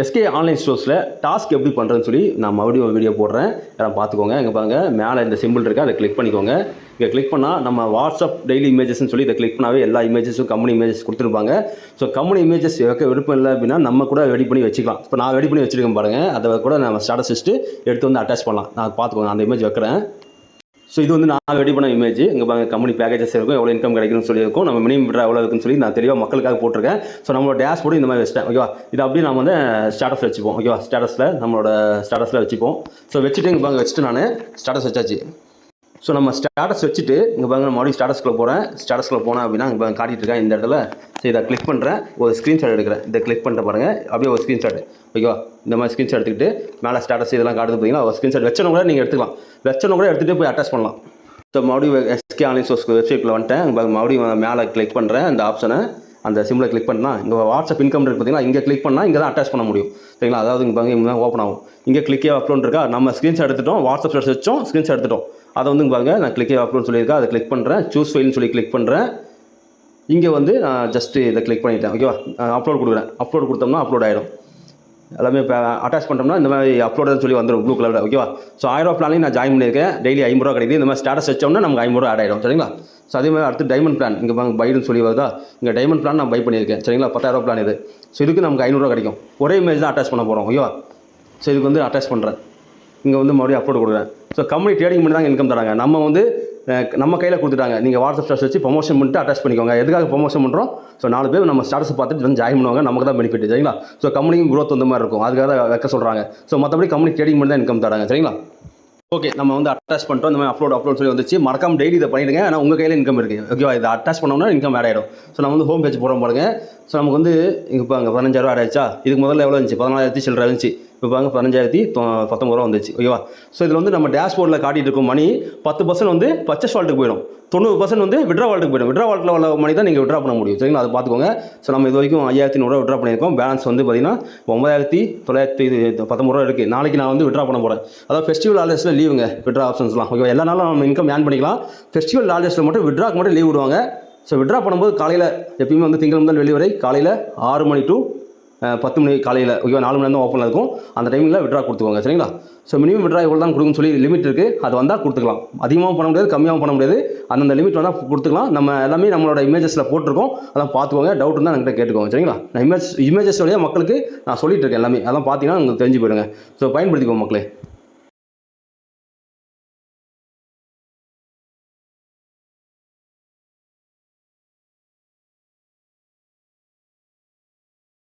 SK online ஸ்டோர்ஸில் task எப்படி பண்ணுறதுன்னு சொல்லி நான் மறுபடியும் வீடியோ போடுறேன். எல்லாம் பார்த்துக்கோங்க. இங்கே பாருங்கள், மேலே இந்த சிம்பிள் இருக்குது, அதை கிளிக் பண்ணிக்கோங்க. இங்கே கிளிக் பண்ணால் நம்ம வாட்ஸ்அப் டெய்லி இமேஜஸ்ன்னு சொல்லி இதை கிளிக் பண்ணாவே எல்லா இமேஜஸும் கம்பெனி இமேஜஸ் கொடுத்துருப்பாங்க. ஸோ கம்பெனி இமேஜஸ் வைக்க விருப்பம் இல்லை அப்படின்னா நம்ம கூட ரெடி பண்ணி வச்சுக்கலாம். இப்போ நான் ரெடி பண்ணி வச்சுருக்கேன் பாருங்கள், அதை கூட நம்ம ஸ்டேட்டஸ் வச்சுட்டு எடுத்து வந்து அட்டாச் பண்ணலாம். நான் பார்த்துக்கோங்க, அந்த இமேஜ் வைக்கிறேன். ஸோ இது வந்து நான் ரெடி பண்ண இமேஜ். இங்கே பாருங்கள், கம்பெனி பேக்கேஜஸ் இருக்கும், எவ்வளோ இன்கம் கிடைக்குன்னு சொல்லியிருக்கும், நம்ம மினிமம் விட்ரா எவ்வளோ இருக்குன்னு சொல்லி நான் தெளிவாக மக்களுக்காக போட்டிருக்கேன். ஸோ நம்மளோட டேஷ்போர்டு இந்த மாதிரி வச்சிட்டேன். ஓகேவா, இது அப்படியே நம்ம வந்து ஸ்டேட்டஸில் வச்சுப்போம். ஓகேவா, நம்மளோட ஸ்டேட்டஸில் வச்சுப்போம். ஸோ வச்சுட்டு இங்கே பாருங்க வச்சுட்டு நான் ஸ்டேட்டஸ் வச்சாச்சு. ஸோ நம்ம ஸ்டேட்டஸ் வச்சுட்டு இங்கே பாருங்க மறுபடியும் ஸ்டேட்டஸ்க்குள்ளே போகிறேன். ஸ்டேட்டஸ்க்குள்ளே போனேன் அப்படின்னா இங்கே பாருங்க காட்டிகிட்டு இருக்கேன் இந்த இடத்துல. ஸோ இதை கிளிக் பண்ணுறேன், ஒரு ஸ்க்ரீன்ஷாட் எடுக்கிறேன். இதை கிளிக் பண்ணிட்டு பாருங்கள், அப்படியே ஒரு ஸ்க்ரீன்ஷாட். ஓகேவா, இந்த மாதிரி ஸ்க்ரீன்ஷாட் எடுத்துக்கிட்டு மேலே ஸ்டேட்டஸ் இதெல்லாம் காட்டுது பார்த்தீங்கன்னா, ஒரு ஸ்க்ரீன்ஷாட் வச்சவங்க கூட நீங்கள் எடுத்துக்கலாம். வச்சவங்க கூட எடுத்துகிட்டு போய் அட்டாச் பண்ணலாம். ஸோ மறுபடியும் எஸ்கே ஆன்லைன் ஸ்டோர்ஸ் வெப்சைட்டில் வந்துட்டேன். மறுபடியும் மேலே கிளிக் பண்ணுறேன், அந்த ஆப்ஷனை அந்த சிம்பிளை கிளிக் பண்ணால் இங்கே வாட்ஸ்அப் இன்கம் இருக்குது பார்த்தீங்களா, இங்கே கிளிக் பண்ணால் இங்கே தான் அட்டாச் பண்ண முடியும். சரிங்களா, அதாவது இங்கே பாருங்க இங்கே தான் ஓப்பன் ஆகும். இங்கே கிளிக்கே அப்லோட் இருக்கா, நம்ம ஸ்க்ரீன்ஷாட் எடுத்துட்டோம், வாட்ஸ்அப் ஸ்டேட்டஸ் வச்சோம், ஸ்க்ரீன்ஷாட் எடுத்துட்டோம். அதை வந்து இங்கே பாருங்க நான் கிளிக்கே அப்லோட் சொல்லியிருக்கேன், அதை கிளிக் பண்ணுறேன். சூஸ் ஃபைல்னு சொல்லி கிளிக் பண்ணுறேன். இங்கே வந்து நான் ஜஸ்ட்டு இதை கிளிக் பண்ணிட்டேன். ஓகேவா, அப்லோட் கொடுக்குறேன். அப்லோட் கொடுத்தோம்னா அப்லோட் ஆகிடும். எல்லாமே இப்போ அட்டாச் பண்ணுறோம்னா இந்த மாதிரி அப்லோடுன்னு சொல்லி வந்துடும் ப்ளூ கலரில். ஓகேவா, ஸோ 1000 ரூபா பிளானையும் நான் ஜாயின் பண்ணியிருக்கேன். டெய்லி 50 ரூபா கிடைக்குது. இந்த மாதிரி ஸ்டேட்டஸ் வச்சோம்னா நமக்கு 50 ரூபா ஆட் ஆகிடும். சரிங்களா, ஸோ அதே மாதிரி அடுத்து டைமண்ட் பிளான் இங்கே பாருங்க பைடுன்னு சொல்லி வருதா, இங்கே டைமண்ட் பிளான் நான் பை பண்ணியிருக்கேன். சரிங்களா, 10,000 ரூபா பிளான் இது. ஸோ இதுக்கு நமக்கு 500 ரூபா கிடைக்கும். ஒரே இமேஜ் தான் அட்டாச் பண்ண போகிறோம். ஓகேவா, ஸோ இதுக்கு வந்து அட்டாச் பண்ணுறேன். இங்கே வந்து மறுபடியும் அப்லோட் கொடுக்குறேன். ஸோ கம்பெனி ட்ரேடிங் பண்ணி தான் இன்கம் தராங்க. நம்ம வந்து நம்ம கையில் கொடுத்துட்டாங்க. நீங்கள் வாட்ஸ்அப் ஸ்டேட்டஸ் வச்சு ப்ரொமோஷன் பண்ணிட்டு அட்டாச் பண்ணிக்கோங்க. எதுக்காக ப்ரொமோஷன் பண்ணுறோம்? ஸோ 4 பேர் நம்ம ஸ்டேட்டஸை பார்த்துட்டு வந்து ஜாயின் பண்ணுவாங்க, நமக்கு தான் பெனிஃபிட். சரிங்களா, ஸோ கம்பெனிக்கும் க்ரோத் வந்த மாதிரி இருக்கும், அதுக்காக தான் வைக்க சொல்கிறாங்க. ஸோ மற்றபடி கம்பெனி ட்ரேடிங் பண்ணி தான் இன்கம் தராங்க. சரிங்களா, ஓகே, நம்ம வந்து அட்டாச் பண்ணிட்டோம். இந்த மாதிரி அப்லோட் சொல்லி வந்துச்சு. மறக்காம டெய்லி இதை பண்ணிடுங்க, ஆனால் உங்கள் கையில் இன்கம் இருக்குது. ஓகேவா, இதை அட்டாச் பண்ணோம்னா இன்கம் ஆட் ஆகிடும். ஸோ நம்ம வந்து ஹோம் பேஜ் போகிறோம் பாருங்க. ஸோ நமக்கு வந்து இங்கே பாருங்க 15,000 ஆட் ஆயிடுச்சா. இதுக்கு முதல்ல எவ்வளோ இருந்துச்சு? 14,000 சில்லரை இருந்துச்சு. இப்போ பாருங்க 15,019 ரூபா வந்துச்சு. ஓகேவா, ஸோ இதில் வந்து நம்ம டேஷ்போர்டில் காட்டிகிட்டு இருக்கும் மணி 10% வந்து பர்ச்சேஸ் வால்ட்டுக்கு போயிடும், 90% வந்து விட்ரா வால்ட்டுக்கு போயிடும். விட்ரா வால்ட்டில் உள்ள மணி தான் நீங்கள் விட்ரா பண்ண முடியும். சரிங்களா, அதை பார்த்துக்கோங்க. ஸோ நம்ம இது வரைக்கும் 5,100 ரூபா விட்ரா பண்ணியிருக்கோம். பேலன்ஸ் வந்து பார்த்தீங்கன்னா 9,919 ரூபா இருக்குது. நாளைக்கு நான் வந்து விட்ரா பண்ண போகிறேன். அதாவது ஃபெஸ்டிவல் ஹாலிடேஸில் லீவுங்க விட்ரா ஆப்ஷன்ஸ்லாம். ஓகேவா, எல்லா நாளும் நம்ம இன்கம் ஏர்ன் பண்ணிக்கலாம். ஃபெஸ்டிவல் ஹாலிடேஸில் மட்டும் விட்ராக்கு மட்டும் லீவ் விடுவாங்க. ஸோ விட்ரா பண்ணும்போது காலையில் எப்பயுமே வந்து திங்கள் முதல் வெள்ளி வரை காலையில் 6 மணி டு 10 மணி காலையில். ஓகேவா, 4 மணி நேரம் தான் ஓப்பனில் இருக்கும். அந்த டைமில் விட்ரா கொடுத்துக்கோங்க. சரிங்களா, ஸோ மினிமம் விட்ரா எவ்வளோ தான் கொடுக்குன்னு சொல்லி லிமிட் இருக்குது. அது வந்தால் கொடுத்துக்கலாம். அதிகமாகவும் பண்ண முடியாது, கம்மியாகவும் பண்ண முடியாது. அந்தந்த லிமிட் வந்தால் கொடுத்துக்கலாம். நம்ம எல்லாமே நம்மளோட இமேஜஸில் போட்டிருக்கோம், அதெல்லாம் பார்த்துக்கோங்க. டவுட் இருந்தால் என்கிட்ட கேட்டுக்கோங்க. சரிங்களா, நான் இமேஜஸ் வழியாக மக்களுக்கு நான் சொல்லிட்டு இருக்கேன் எல்லாமே. அதெல்லாம் பார்த்தீங்கன்னா உங்களுக்கு தெரிஞ்சு போயிடுங்க. ஸோ பயன்படுத்திக்கோங்க மக்களே.